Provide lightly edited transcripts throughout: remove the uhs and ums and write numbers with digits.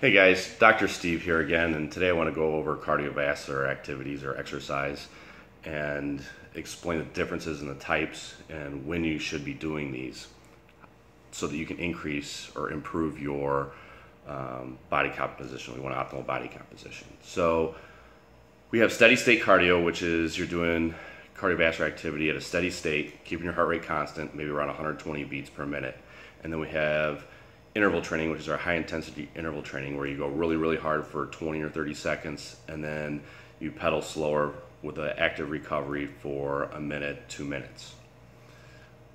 Hey guys, Dr. Steve here again, and today I want to go over cardiovascular activities or exercise and explain the differences in the types and when you should be doing these so that you can increase or improve your body composition. We want optimal body composition. So we have steady state cardio, which is you're doing cardiovascular activity at a steady state, keeping your heart rate constant, maybe around 120 beats per minute. And then we have interval training, which is our high intensity interval training, where you go really, really hard for 20 or 30 seconds, and then you pedal slower with an active recovery for a minute, 2 minutes.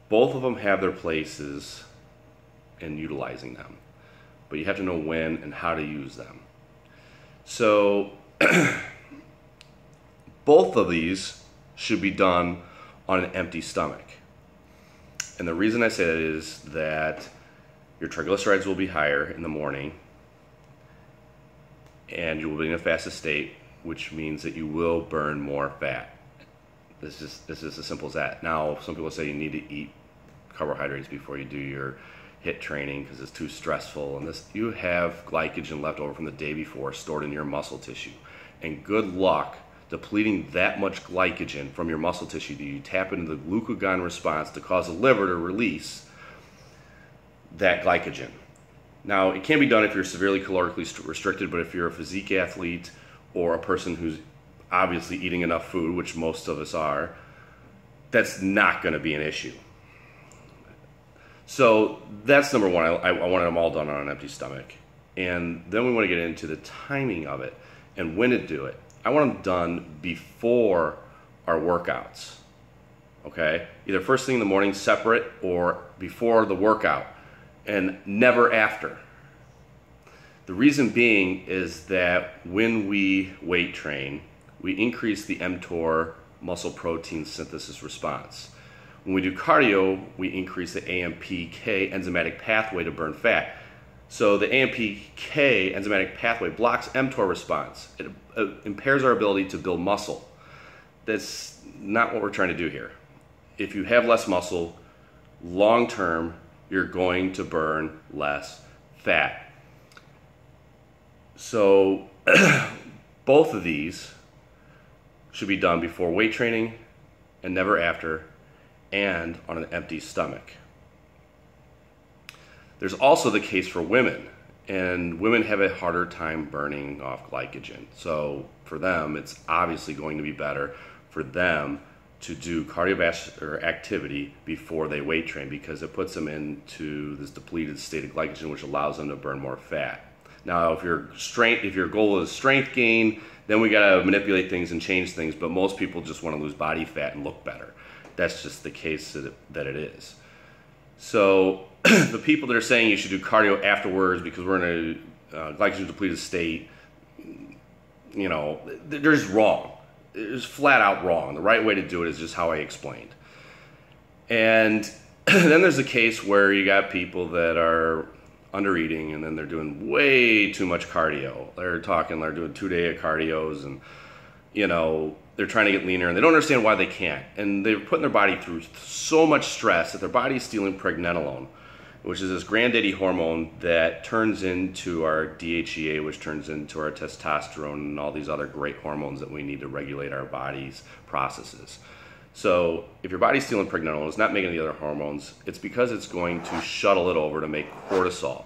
Both of them have their places in utilizing them, but you have to know when and how to use them. So both of these should be done on an empty stomach. And the reason I say that is that your triglycerides will be higher in the morning, and you will be in a fasted state, which means that you will burn more fat. This is as simple as that. Now, some people say you need to eat carbohydrates before you do your HIIT training because it's too stressful, and you have glycogen left over from the day before stored in your muscle tissue. And good luck depleting that much glycogen from your muscle tissue that you tap into the glucagon response to cause the liver to release that glycogen. Now, it can be done if you're severely calorically restricted, but if you're a physique athlete or a person who's obviously eating enough food, which most of us are, that's not going to be an issue. So that's number one. I wanted them all done on an empty stomach. And then we want to get into the timing of it and when to do it. I want them done before our workouts, okay? Either first thing in the morning, separate, or before the workout, and never after. The reason being is that when we weight train, we increase the mTOR muscle protein synthesis response. When we do cardio, we increase the AMPK enzymatic pathway to burn fat. So the AMPK enzymatic pathway blocks mTOR response. It impairs our ability to build muscle. That's not what we're trying to do here. If you have less muscle, long term, you're going to burn less fat. So both of these should be done before weight training and never after, and on an empty stomach. There's also the case for women, and women have a harder time burning off glycogen. So for them, it's obviously going to be better for them to do cardiovascular activity before they weight train, because it puts them into this depleted state of glycogen, which allows them to burn more fat. Now, if your goal is strength gain, then we gotta manipulate things and change things, but most people just wanna lose body fat and look better. That's just the case that it is. So the people that are saying you should do cardio afterwards because we're in a glycogen depleted state, they're just wrong. It's flat out wrong. The right way to do it is just how I explained. And then there's a case where you got people that are under eating, and then they're doing way too much cardio. They're doing 2-day cardios, and they're trying to get leaner, and they don't understand why they can't. And they're putting their body through so much stress that their body's stealing pregnenolone, which is this granddaddy hormone that turns into our DHEA, which turns into our testosterone and all these other great hormones that we need to regulate our body's processes. So if your body's stealing pregnenolone, it's not making the other hormones, it's because it's going to shuttle it over to make cortisol.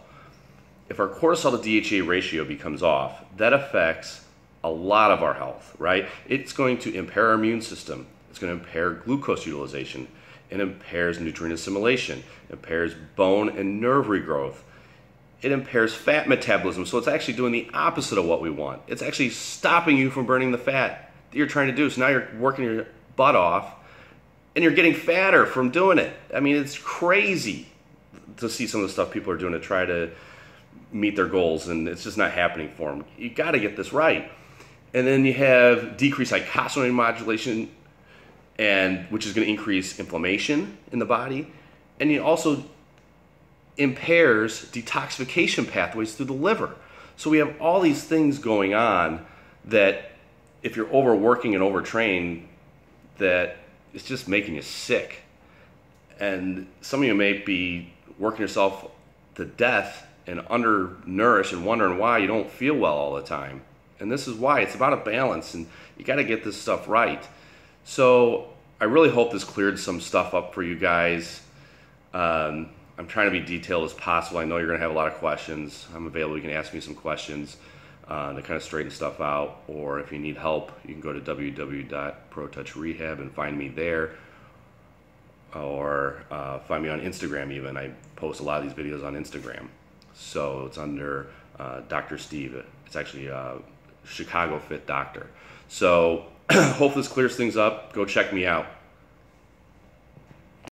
If our cortisol to DHEA ratio becomes off, that affects a lot of our health, right? It's going to impair our immune system. It's going to impair glucose utilization. It impairs nutrient assimilation. It impairs bone and nerve regrowth. It impairs fat metabolism. So it's actually doing the opposite of what we want. It's actually stopping you from burning the fat that you're trying to do. So now you're working your butt off, and you're getting fatter from doing it. I mean, it's crazy to see some of the stuff people are doing to try to meet their goals, and it's just not happening for them. You got to get this right. And then you have decreased icosahexone modulation, which is going to increase inflammation in the body, and it also impairs detoxification pathways through the liver. So we have all these things going on that, if you're overworking and overtrained, that it's just making you sick. And some of you may be working yourself to death and undernourished and wondering why you don't feel well all the time. And this is why. It's about a balance, and you got to get this stuff right. So I really hope this cleared some stuff up for you guys. I'm trying to be detailed as possible. I know you're going to have a lot of questions. I'm available. You can ask me some questions to kind of straighten stuff out. Or if you need help, you can go to www.protouchrehab and find me there. Or find me on Instagram even. I post a lot of these videos on Instagram. So it's under Dr. Steve. It's actually Chicago Fit Doctor. So hope this clears things up. Go check me out.